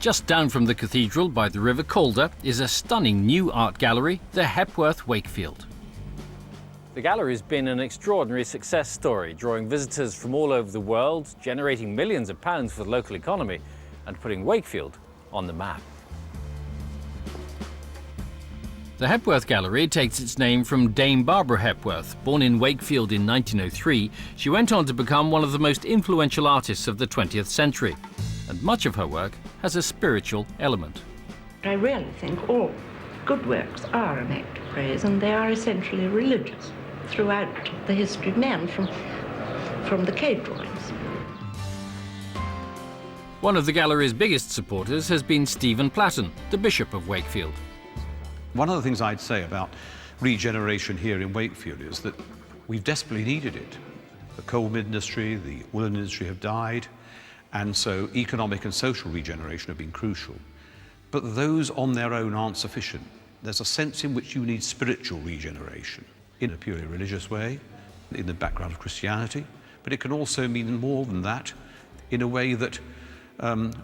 Just down from the cathedral by the River Calder is a stunning new art gallery, the Hepworth Wakefield. The gallery has been an extraordinary success story, drawing visitors from all over the world, generating millions of pounds for the local economy and putting Wakefield on the map. The Hepworth Gallery takes its name from Dame Barbara Hepworth. Born in Wakefield in 1903, she went on to become one of the most influential artists of the 20th century, and much of her work has a spiritual element. I really think all good works are an act of praise, and they are essentially religious throughout the history of man, from the cave drawings. One of the gallery's biggest supporters has been Stephen Platten, the Bishop of Wakefield. One of the things I'd say about regeneration here in Wakefield is that we've desperately needed it. The coal industry, the woolen industry have died, and so economic and social regeneration have been crucial. But those on their own aren't sufficient. There's a sense in which you need spiritual regeneration, in a purely religious way, in the background of Christianity, but it can also mean more than that, in a way that,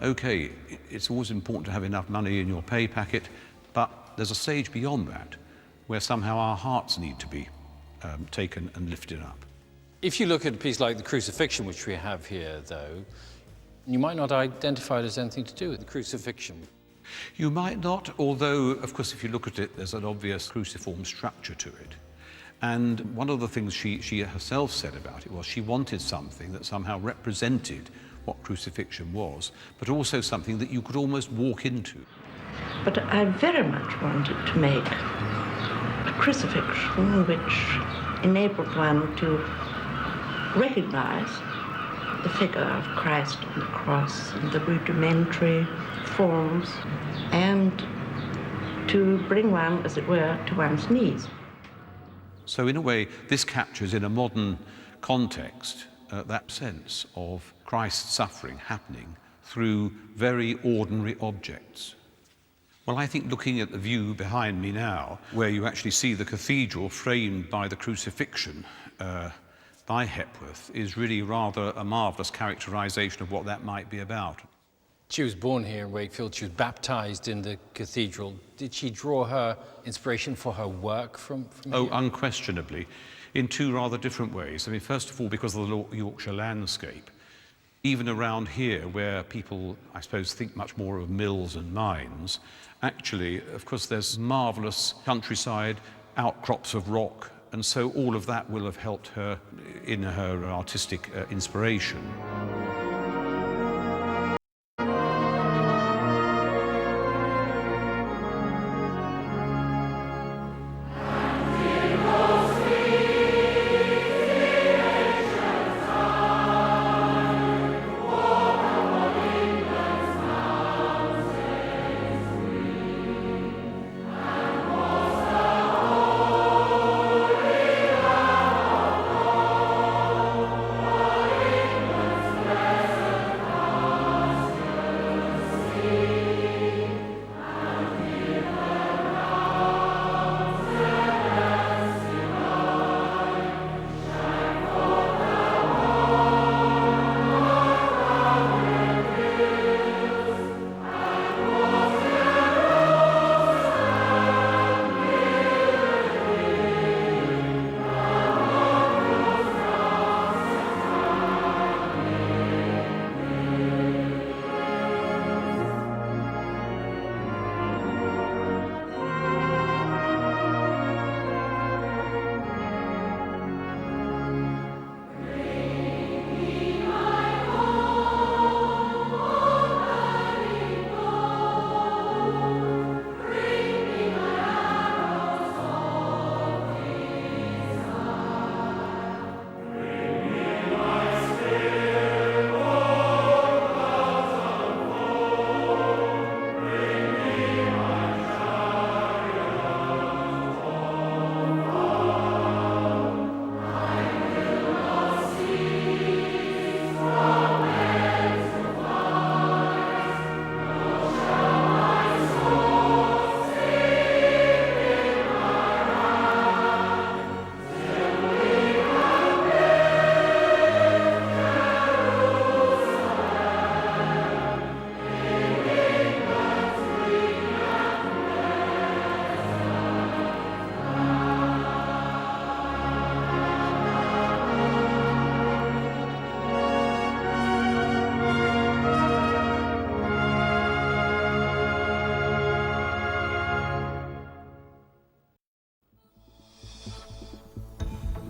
okay, it's always important to have enough money in your pay packet, but there's a stage beyond that where somehow our hearts need to be taken and lifted up. If you look at a piece like the Crucifixion, which we have here, though, you might not identify it as anything to do with the crucifixion. You might not, although, of course, if you look at it, there's an obvious cruciform structure to it. And one of the things she herself said about it was she wanted something that somehow represented what crucifixion was, but also something that you could almost walk into. But I very much wanted to make a crucifixion which enabled one to recognize the figure of Christ on the cross and the rudimentary forms, and to bring one, as it were, to one's knees. So in a way, this captures in a modern context that sense of Christ's suffering happening through very ordinary objects. Well, I think looking at the view behind me now, where you actually see the cathedral framed by the crucifixion by Hepworth, is really rather a marvellous characterisation of what that might be about. She was born here in Wakefield. She was baptised in the cathedral. Did she draw her inspiration for her work from Oh, here? unquestionably, in two rather different ways. I mean, first of all, because of the Yorkshire landscape. Even around here, where people, I suppose, think much more of mills and mines, actually, of course, there's marvellous countryside, outcrops of rock, and so all of that will have helped her in her artistic inspiration.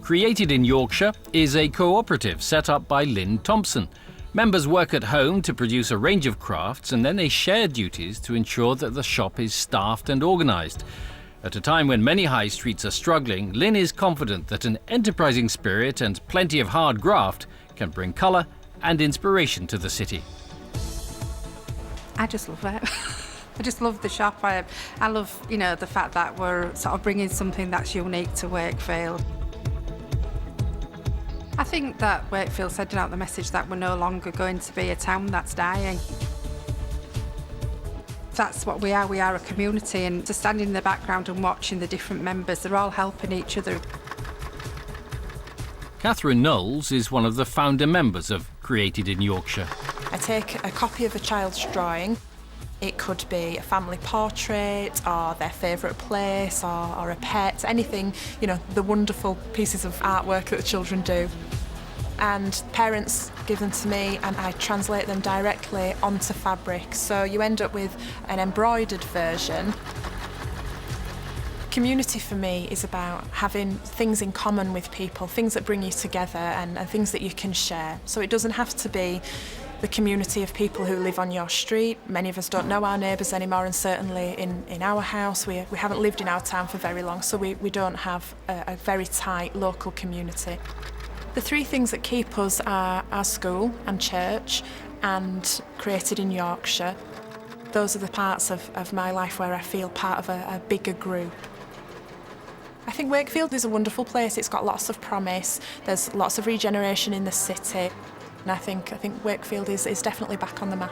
Created in Yorkshire is a cooperative set up by Lynn Thompson. Members work at home to produce a range of crafts, and then they share duties to ensure that the shop is staffed and organised. At a time when many high streets are struggling, Lynn is confident that an enterprising spirit and plenty of hard graft can bring colour and inspiration to the city. I just love it. I just love the shop. I love, the fact that we're sort of bringing something that's unique to Wakefield. I think that Wakefield sending out the message that we're no longer going to be a town that's dying. That's what we are. We are a community, and just standing in the background and watching the different members, they're all helping each other. Catherine Knowles is one of the founder members of Created in Yorkshire. I take a copy of a child's drawing. It could be a family portrait or their favourite place or a pet, anything, the wonderful pieces of artwork that the children do. And parents give them to me and I translate them directly onto fabric. So you end up with an embroidered version. Community for me is about having things in common with people, things that bring you together and things that you can share. So it doesn't have to be the community of people who live on your street. Many of us don't know our neighbours anymore, and certainly in our house, we haven't lived in our town for very long, so we don't have a very tight local community. The three things that keep us are our school and church and Created in Yorkshire. Those are the parts of my life where I feel part of a bigger group. I think Wakefield is a wonderful place. It's got lots of promise. There's lots of regeneration in the city. And I think Wakefield is definitely back on the map.